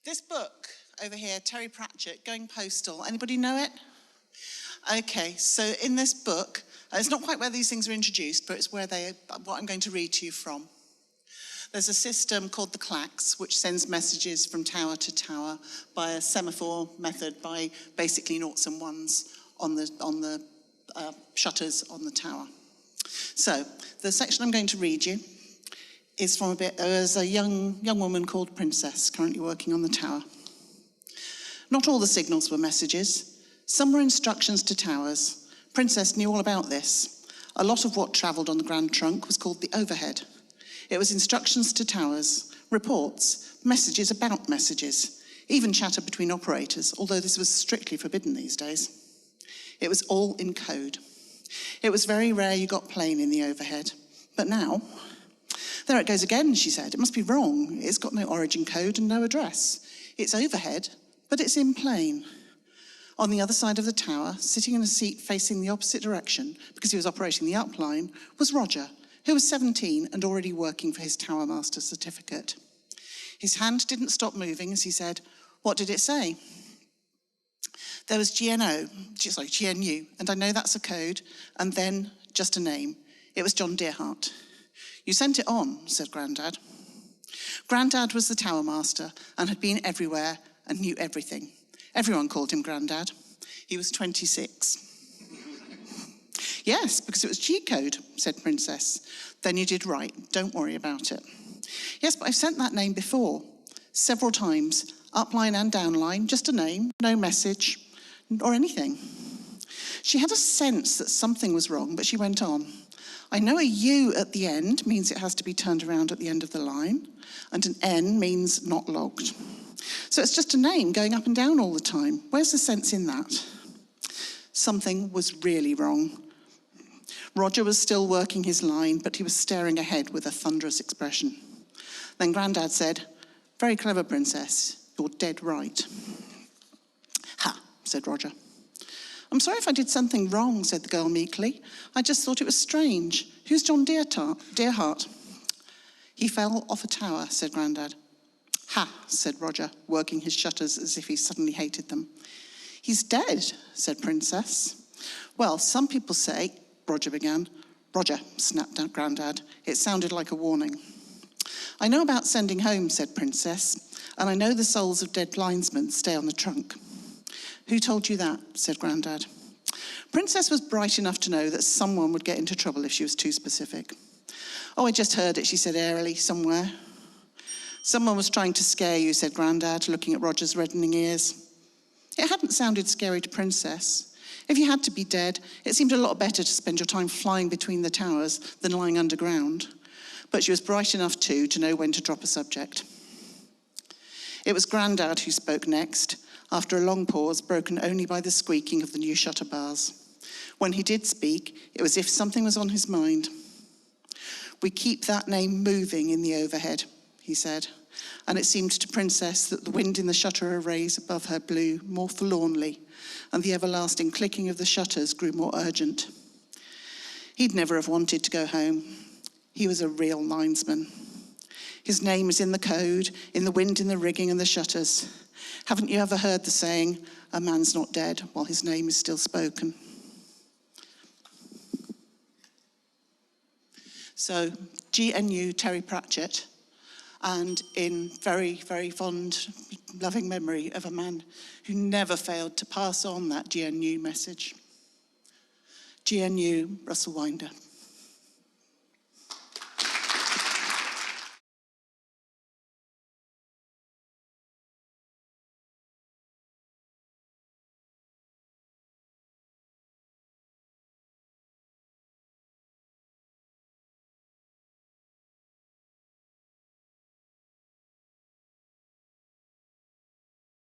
This book over here, Terry Pratchett, Going Postal, anybody know it? Okay, so in this book, it's not quite where these things are introduced, but it's where what I'm going to read to you from. There's a system called the Clacks, which sends messages from tower to tower by a semaphore method, by basically noughts and ones on the shutters on the tower. So the section I'm going to read you is from there's a young woman called Princess, currently working on the tower. Not all the signals were messages. Some were instructions to towers. Princess knew all about this. A lot of what travelled on the Grand Trunk was called the overhead. It was instructions to towers, reports, messages about messages, even chatter between operators, although this was strictly forbidden these days. It was all in code. It was very rare you got plain in the overhead. But now, there it goes again, she said. It must be wrong. It's got no origin code and no address. It's overhead, but it's in plain. On the other side of the tower, sitting in a seat facing the opposite direction, because he was operating the upline, was Roger, who was 17 and already working for his Tower Master certificate. His hand didn't stop moving as he said, "What did it say?" There was GNU, and I know that's a code, and then just a name. It was John Deerhart. "You sent it on," said Grandad. Grandad was the Tower Master and had been everywhere and knew everything. Everyone called him Grandad. He was 26. "Yes, because it was G-code," said Princess. "Then you did right. Don't worry about it." "Yes, but I've sent that name before. Several times. Upline and downline. Just a name. No message. Or anything." She had a sense that something was wrong, but she went on. "I know a U at the end means it has to be turned around at the end of the line, and an N means not logged. So it's just a name going up and down all the time. Where's the sense in that?" Something was really wrong. Roger was still working his line, but he was staring ahead with a thunderous expression. Then Grandad said, "Very clever, Princess. You're dead right." "Ha," said Roger. "I'm sorry if I did something wrong," said the girl meekly. "I just thought it was strange. Who's John Deerhart?" "He fell off a tower," said Grandad. "Ha," said Roger, working his shutters as if he suddenly hated them. "He's dead," said Princess. "Well, some people say," Roger began. "Roger," snapped out Grandad. It sounded like a warning. "I know about sending home," said Princess, "and I know the souls of dead linesmen stay on the trunk." "Who told you that?" said Grandad. Princess was bright enough to know that someone would get into trouble if she was too specific. "Oh, I just heard it," she said airily, "somewhere." "Someone was trying to scare you," said Grandad, looking at Roger's reddening ears. It hadn't sounded scary to Princess. If you had to be dead, it seemed a lot better to spend your time flying between the towers than lying underground. But she was bright enough too to know when to drop a subject. It was Grandad who spoke next, after a long pause broken only by the squeaking of the new shutter bars. When he did speak, it was as if something was on his mind. "We keep that name moving in the overhead," he said, and it seemed to Princess that the wind in the shutter arrays above her blew more forlornly, and the everlasting clicking of the shutters grew more urgent. He'd never have wanted to go home. He was a real linesman. His name is in the code, in the wind, in the rigging and the shutters. Haven't you ever heard the saying, "A man's not dead while his name is still spoken"? So, GNU Terry Pratchett, and in very, very fond, loving memory of a man who never failed to pass on that GNU message. GNU Russell Winder.